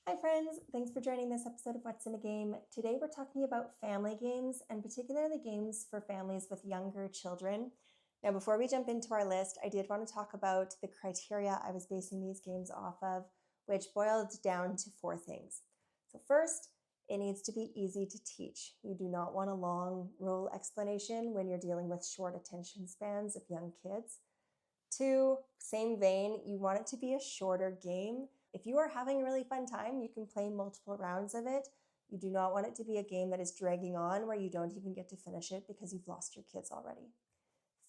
Hi friends, thanks for joining this episode of What's in a Game. Today we're talking about family games and particularly games for families with younger children. Now before we jump into our list, I did want to talk about the criteria I was basing these games off of, which boiled down to 4 things. So first, it needs to be easy to teach. You do not want a long rule explanation when you're dealing with short attention spans of young kids. 2, same vein, you want it to be a shorter game. If you are having a really fun time, you can play multiple rounds of it. You do not want it to be a game that is dragging on where you don't even get to finish it because you've lost your kids already.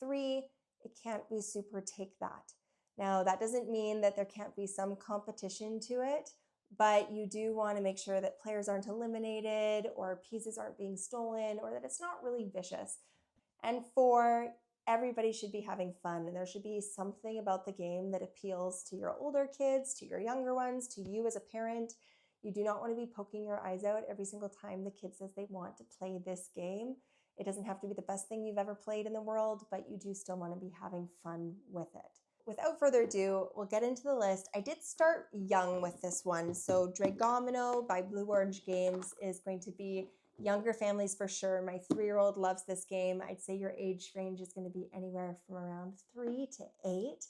3, it can't be super take that. Now, that doesn't mean that there can't be some competition to it, but you do want to make sure that players aren't eliminated or pieces aren't being stolen or that it's not really vicious. And 4, everybody should be having fun, and there should be something about the game that appeals to your older kids, to your younger ones, to you as a parent. You do not want to be poking your eyes out every single time the kid says they want to play this game. It doesn't have to be the best thing you've ever played in the world, but you do still want to be having fun with it. Without further ado, we'll get into the list. I did start young with this one. So Dragomino by Blue Orange Games is going to be younger families for sure. My 3-year-old loves this game. I'd say your age range is going to be anywhere from around 3 to 8.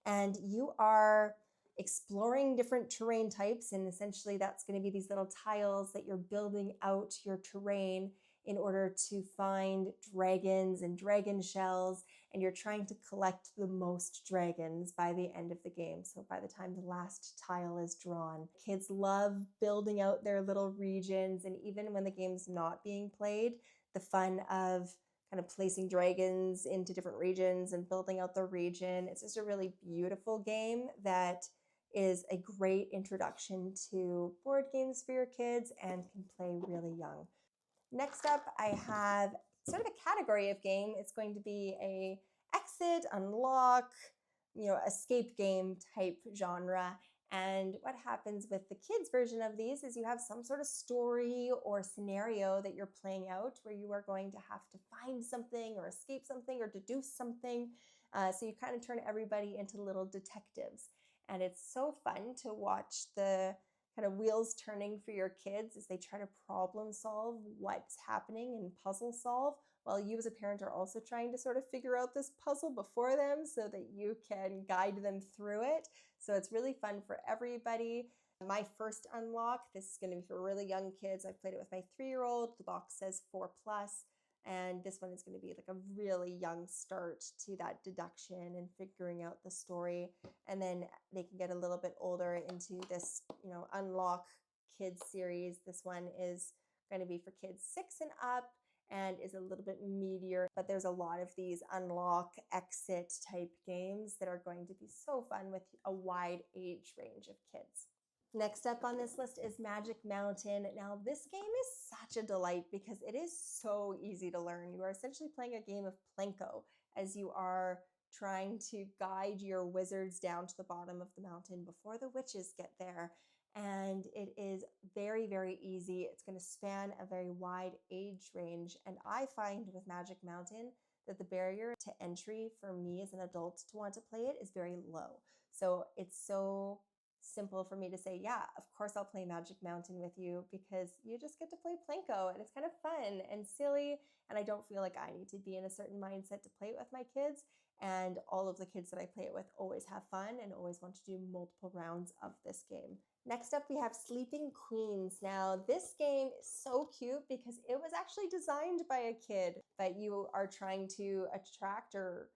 And you are exploring different terrain types. And essentially that's going to be these little tiles that you're building out your terrain in order to find dragons and dragon shells. And you're trying to collect the most dragons by the end of the game. So by the time the last tile is drawn, kids love building out their little regions. And even when the game's not being played, the fun of kind of placing dragons into different regions and building out the region. It's just a really beautiful game that is a great introduction to board games for your kids and can play really young. Next up, I have sort of a category of game. It's going to be a exit, unlock, escape game type genre. And what happens with the kids version of these is you have some sort of story or scenario that you're playing out where you are going to have to find something or escape something or deduce something. So you kind of turn everybody into little detectives. And it's so fun to watch the kind of wheels turning for your kids as they try to problem solve what's happening and puzzle solve, while you as a parent are also trying to sort of figure out this puzzle before them so that you can guide them through it. So it's really fun for everybody. My first unlock, this is going to be for really young kids. I've played it with my 3-year-old. The box says 4+. And this one is going to be like a really young start to that deduction and figuring out the story. And then they can get a little bit older into this, unlock kids series. This one is going to be for kids 6 and up and is a little bit meatier. But there's a lot of these unlock, exit type games that are going to be so fun with a wide age range of kids. Next up on this list is Magic Mountain. Now, this game is such a delight because it is so easy to learn. You are essentially playing a game of Plinko as you are trying to guide your wizards down to the bottom of the mountain before the witches get there. And it is very, very easy. It's going to span a very wide age range. And I find with Magic Mountain that the barrier to entry for me as an adult to want to play it is very low. So it's so simple for me to say, yeah, of course I'll play Magic Mountain with you because you just get to play Plinko and it's kind of fun and silly. And I don't feel like I need to be in a certain mindset to play it with my kids. And all of the kids that I play it with always have fun and always want to do multiple rounds of this game. Next up, we have Sleeping Queens. Now, this game is so cute because it was actually designed by a kid, but you are trying to attract or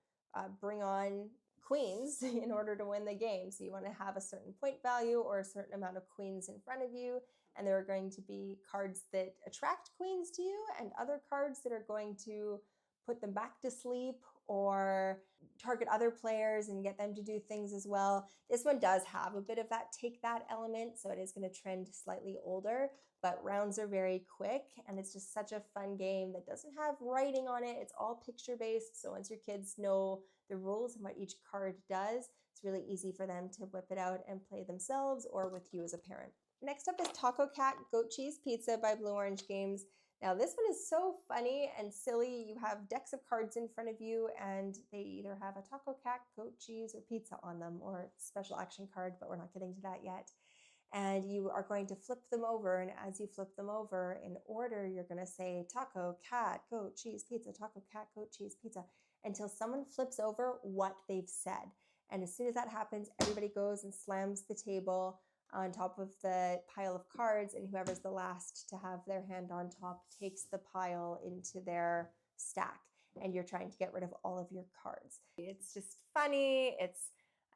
bring on queens in order to win the game. So you want to have a certain point value or a certain amount of queens in front of you. And there are going to be cards that attract queens to you and other cards that are going to put them back to sleep or target other players and get them to do things as well. This one does have a bit of that take that element, so it is going to trend slightly older, but rounds are very quick and it's just such a fun game that doesn't have writing on it. It's all picture based, so once your kids know the rules and what each card does, it's really easy for them to whip it out and play themselves or with you as a parent. Next up is Taco Cat Goat Cheese Pizza by Blue Orange Games. Now, this one is so funny and silly. You have decks of cards in front of you, and they either have a taco cat, goat cheese, or pizza on them, or special action card, but we're not getting to that yet. And you are going to flip them over. And as you flip them over in order, you're going to say taco, cat, goat, cheese, pizza, taco, cat, goat, cheese, pizza, until someone flips over what they've said. And as soon as that happens, everybody goes and slams the table on top of the pile of cards, and whoever's the last to have their hand on top takes the pile into their stack. And you're trying to get rid of all of your cards. It's just funny. It's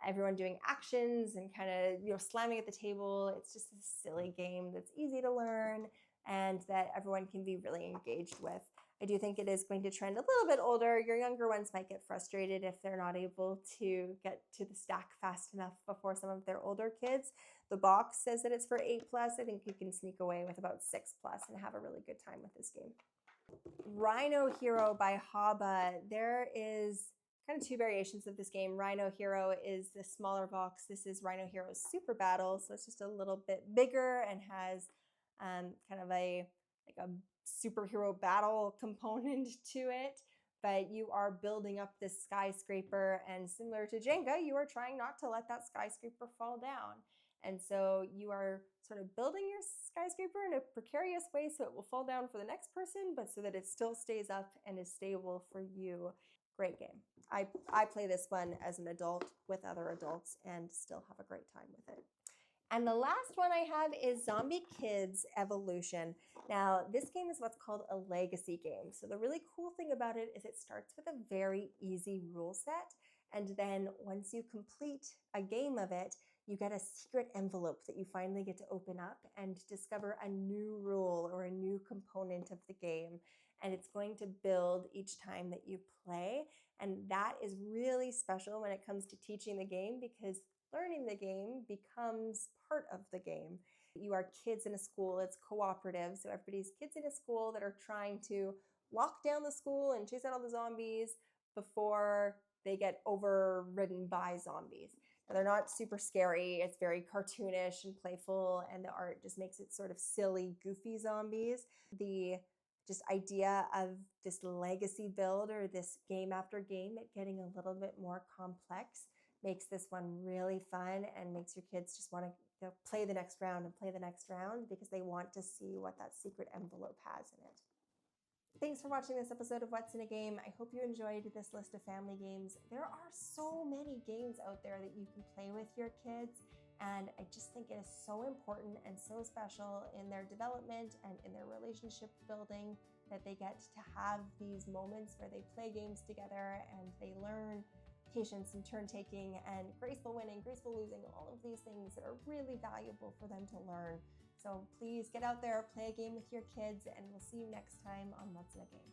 everyone doing actions and kind of slamming at the table. It's just a silly game that's easy to learn and that everyone can be really engaged with. I do think it is going to trend a little bit older. Your younger ones might get frustrated if they're not able to get to the stack fast enough before some of their older kids. The box says that it's for 8+. I think you can sneak away with about 6+ and have a really good time with this game. Rhino Hero by Haba. There is kind of two variations of this game. Rhino Hero is the smaller box. This is Rhino Hero's Super Battle, so it's just a little bit bigger and has kind of a superhero battle component to it. But you are building up this skyscraper, and similar to Jenga, you are trying not to let that skyscraper fall down. And so you are sort of building your skyscraper in a precarious way so it will fall down for the next person, but so that it still stays up and is stable for you. Great game. I play this one as an adult with other adults and still have a great time with it. And the last one I have is Zombie Kids Evolution. Now, this game is what's called a legacy game. So the really cool thing about it is it starts with a very easy rule set. And then once you complete a game of it, you get a secret envelope that you finally get to open up and discover a new rule or a new component of the game. And it's going to build each time that you play. And that is really special when it comes to teaching the game, because learning the game becomes part of the game. You are kids in a school, it's cooperative, so everybody's kids in a school that are trying to lock down the school and chase out all the zombies before they get overridden by zombies. Now, they're not super scary, it's very cartoonish and playful, and the art just makes it sort of silly, goofy zombies. The just idea of this legacy build, or this game after game, it getting a little bit more complex, makes this one really fun and makes your kids just want to play the next round and play the next round because they want to see what that secret envelope has in it. Thanks for watching this episode of What's in a Game. I hope you enjoyed this list of family games. There are so many games out there that you can play with your kids, and I just think it is so important and so special in their development and in their relationship building that they get to have these moments where they play games together and they learn patience and turn taking and graceful winning, graceful losing, all of these things that are really valuable for them to learn. So please get out there, play a game with your kids, and we'll see you next time on What's in a Game.